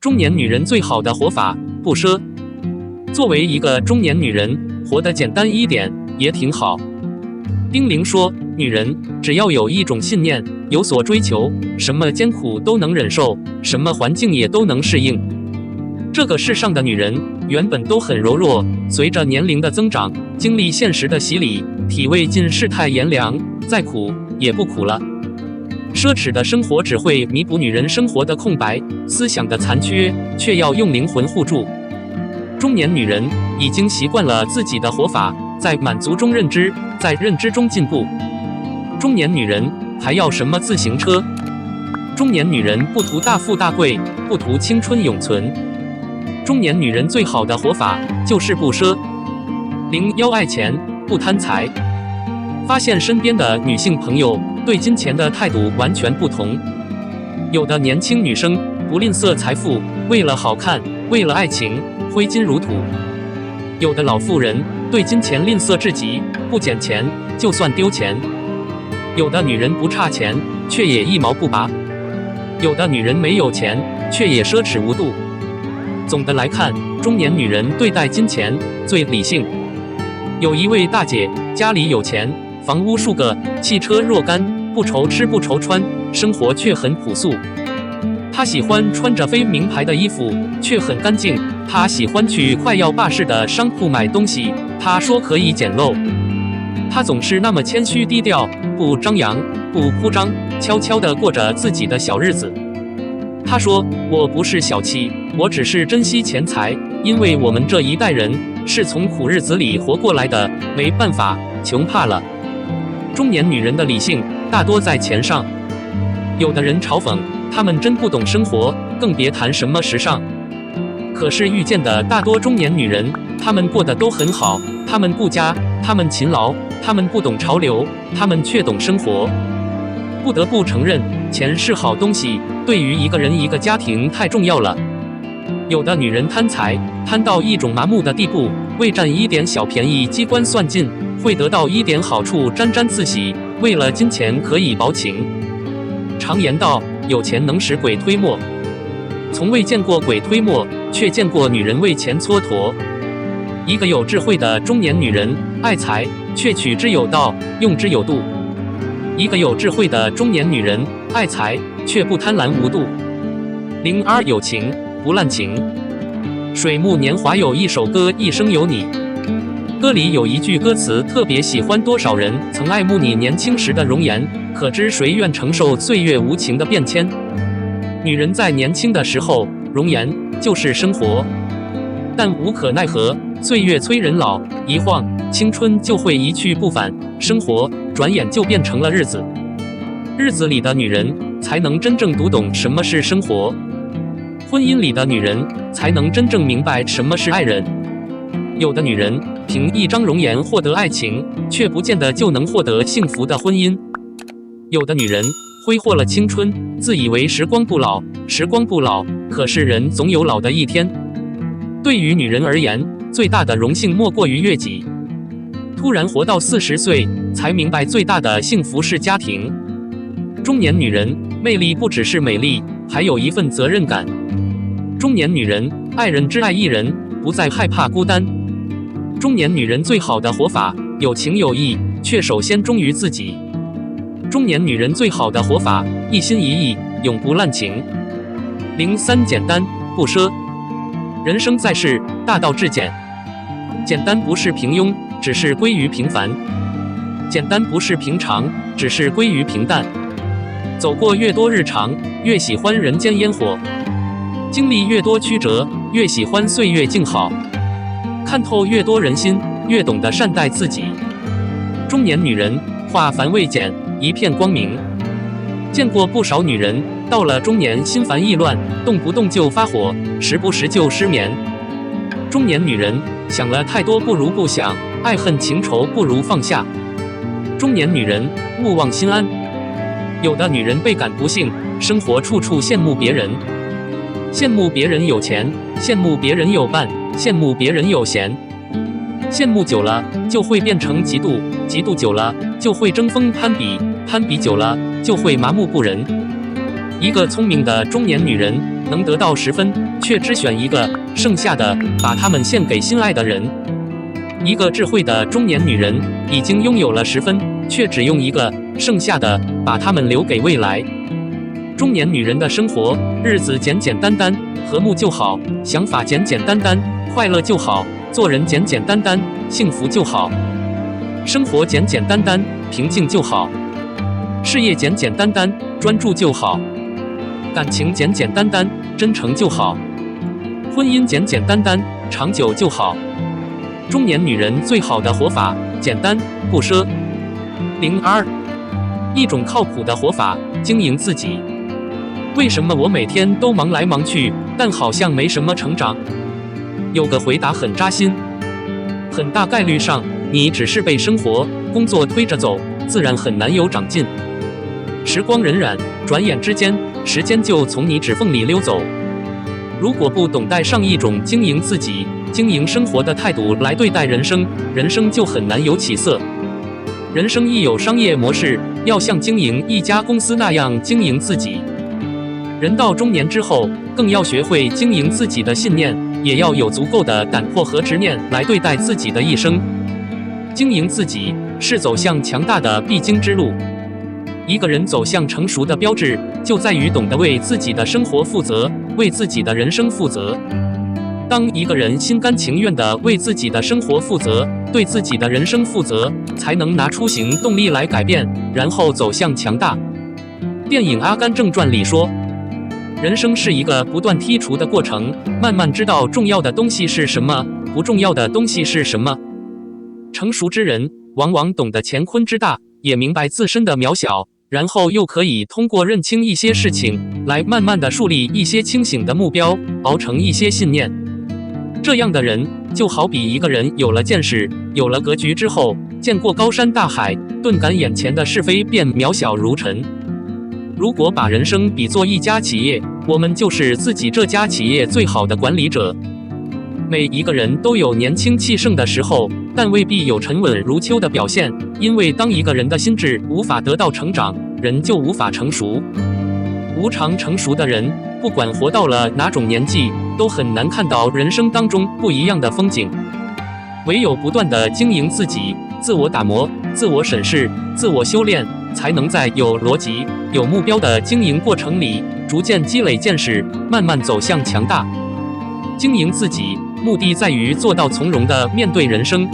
中年女人最好的活法，不奢。作为一个中年女人，活得简单一点也挺好。丁玲说，女人只要有一种信念，有所追求，什么艰苦都能忍受，什么环境也都能适应。这个世上的女人原本都很柔弱，随着年龄的增长，经历现实的洗礼，体味尽世态炎凉，再苦也不苦了。奢侈的生活只会弥补女人生活的空白，思想的残缺，却要用灵魂护住。中年女人已经习惯了自己的活法，在满足中认知，在认知中进步。中年女人还要什么自行车？中年女人不图大富大贵，不图青春永存。中年女人最好的活法就是不奢。要爱钱，不贪财。发现身边的女性朋友对金钱的态度完全不同。有的年轻女生不吝啬财富，为了好看，为了爱情，挥金如土。有的老妇人对金钱吝啬至极，不捡钱就算丢钱。有的女人不差钱，却也一毛不拔。有的女人没有钱，却也奢侈无度。总的来看，中年女人对待金钱最理性。有一位大姐家里有钱，房屋数个，汽车若干，不愁吃不愁穿，生活却很朴素。她喜欢穿着非名牌的衣服，却很干净。她喜欢去快要罢市的商铺买东西，她说可以简陋。她总是那么谦虚低调，不张扬，不铺张，悄悄地过着自己的小日子。她说，我不是小气，我只是珍惜钱财，因为我们这一代人是从苦日子里活过来的，没办法，穷怕了。中年女人的理性大多在钱上。有的人嘲讽她们真不懂生活，更别谈什么时尚。可是遇见的大多中年女人，她们过得都很好，她们顾家，她们勤劳，她们不懂潮流，她们却懂生活。不得不承认，钱是好东西，对于一个人一个家庭太重要了。有的女人贪财，贪到一种麻木的地步，为占一点小便宜机关算尽，会得到一点好处沾沾自喜，为了金钱可以薄情。常言道，有钱能使鬼推磨。从未见过鬼推磨，却见过女人为钱蹉跎。一个有智慧的中年女人，爱财却取之有道，用之有度。一个有智慧的中年女人，爱财却不贪婪无度。有情不滥情。水木年华有一首歌《一生有你》，歌里有一句歌词特别喜欢，多少人曾爱慕你年轻时的容颜，可知谁愿承受岁月无情的变迁。女人在年轻的时候，容颜就是生活，但无可奈何，岁月催人老，一晃青春就会一去不返，生活转眼就变成了日子。日子里的女人才能真正读懂什么是生活，婚姻里的女人才能真正明白什么是爱人。有的女人凭一张容颜获得爱情，却不见得就能获得幸福的婚姻。有的女人挥霍了青春，自以为时光不老，时光不老，可是人总有老的一天。对于女人而言，最大的荣幸莫过于悦己。突然活到40岁，才明白最大的幸福是家庭。中年女人魅力不只是美丽，还有一份责任感。中年女人爱人只爱一人，不再害怕孤单。中年女人最好的活法，有情有义，却首先忠于自己。中年女人最好的活法，一心一意，永不滥情。简单不奢。人生在世，大道至简。简单不是平庸，只是归于平凡；简单不是平常，只是归于平淡。走过越多日常，越喜欢人间烟火；经历越多曲折，越喜欢岁月静好；看透越多人心，越懂得善待自己。中年女人化繁为简，一片光明。见过不少女人到了中年心烦意乱，动不动就发火，时不时就失眠。中年女人想了太多不如不想，爱恨情仇不如放下。中年女人勿忘心安。有的女人倍感不幸，生活处处羡慕别人，羡慕别人有钱，羡慕别人有伴，羡慕别人有闲。羡慕久了就会变成嫉妒，嫉妒久了就会争锋攀比，攀比久了就会麻木不仁。一个聪明的中年女人能得到10分，却只选一个，剩下的把它们献给心爱的人。一个智慧的中年女人已经拥有了10分，却只用一个，剩下的把它们留给未来。中年女人的生活，日子简简单单，和睦就好；想法简简单单，快乐就好；做人简简单单，幸福就好；生活简简单单，平静就好；事业简简单单，专注就好；感情简简单单，真诚就好；婚姻简简单单，长久就好。中年女人最好的活法，简单不奢。02，一种靠谱的活法，经营自己。为什么我每天都忙来忙去，但好像没什么成长？有个回答很扎心，很大概率上，你只是被生活、工作推着走，自然很难有长进。时光荏苒，转眼之间，时间就从你指缝里溜走。如果不懂带上一种经营自己、经营生活的态度来对待人生，人生就很难有起色。人生亦有商业模式，要像经营一家公司那样经营自己。人到中年之后，更要学会经营自己的信念，也要有足够的胆魄和执念来对待自己的一生。经营自己是走向强大的必经之路。一个人走向成熟的标志，就在于懂得为自己的生活负责，为自己的人生负责。当一个人心甘情愿地为自己的生活负责，对自己的人生负责，才能拿出行动力来改变，然后走向强大。电影《阿甘正传》里说，人生是一个不断剔除的过程，慢慢知道重要的东西是什么，不重要的东西是什么。成熟之人往往懂得乾坤之大，也明白自身的渺小，然后又可以通过认清一些事情，来慢慢的树立一些清醒的目标，熬成一些信念。这样的人，就好比一个人有了见识，有了格局之后，见过高山大海，顿感眼前的是非变渺小如尘。如果把人生比作一家企业，我们就是自己这家企业最好的管理者。每一个人都有年轻气盛的时候，但未必有沉稳如秋的表现，因为当一个人的心智无法得到成长，人就无法成熟。无常成熟的人，不管活到了哪种年纪，都很难看到人生当中不一样的风景。唯有不断地经营自己，自我打磨，自我审视，自我修炼，才能在有逻辑、有目标的经营过程里，逐渐积累见识，慢慢走向强大。经营自己，目的在于做到从容地面对人生。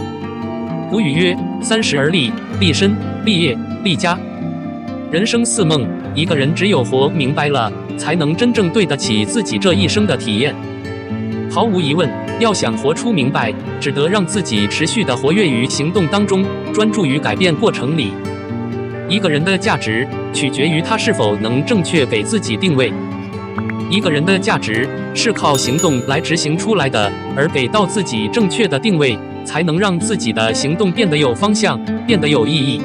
古语曰：“30而立，立身、立业、立家。”人生似梦，一个人只有活明白了，才能真正对得起自己这一生的体验。毫无疑问，要想活出明白，只得让自己持续地活跃于行动当中，专注于改变过程里。一个人的价值取决于他是否能正确给自己定位。一个人的价值是靠行动来执行出来的，而给到自己正确的定位，才能让自己的行动变得有方向，变得有意义。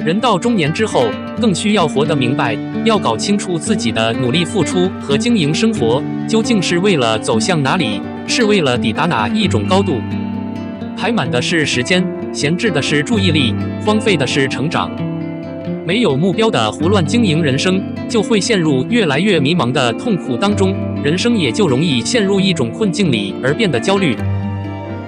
人到中年之后，更需要活得明白，要搞清楚自己的努力付出和经营生活，究竟是为了走向哪里，是为了抵达哪一种高度。排满的是时间，闲置的是注意力，荒废的是成长。没有目标的胡乱经营人生，就会陷入越来越迷茫的痛苦当中，人生也就容易陷入一种困境里而变得焦虑。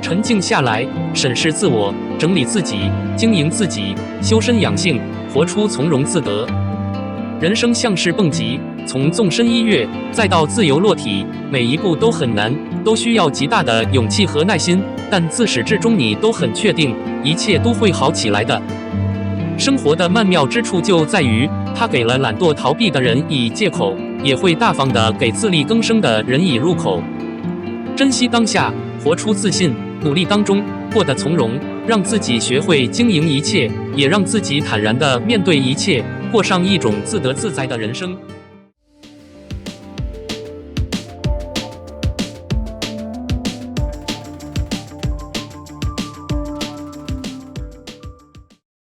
沉静下来，审视自我，整理自己，经营自己，修身养性，活出从容自得。人生像是蹦极，从纵身一跃再到自由落体，每一步都很难，都需要极大的勇气和耐心，但自始至终你都很确定，一切都会好起来的。生活的曼妙之处就在于，它给了懒惰逃避的人以借口，也会大方地给自力更生的人以入口。珍惜当下，活出自信，努力当中过得从容，让自己学会经营一切，也让自己坦然地面对一切，过上一种自得自在的人生。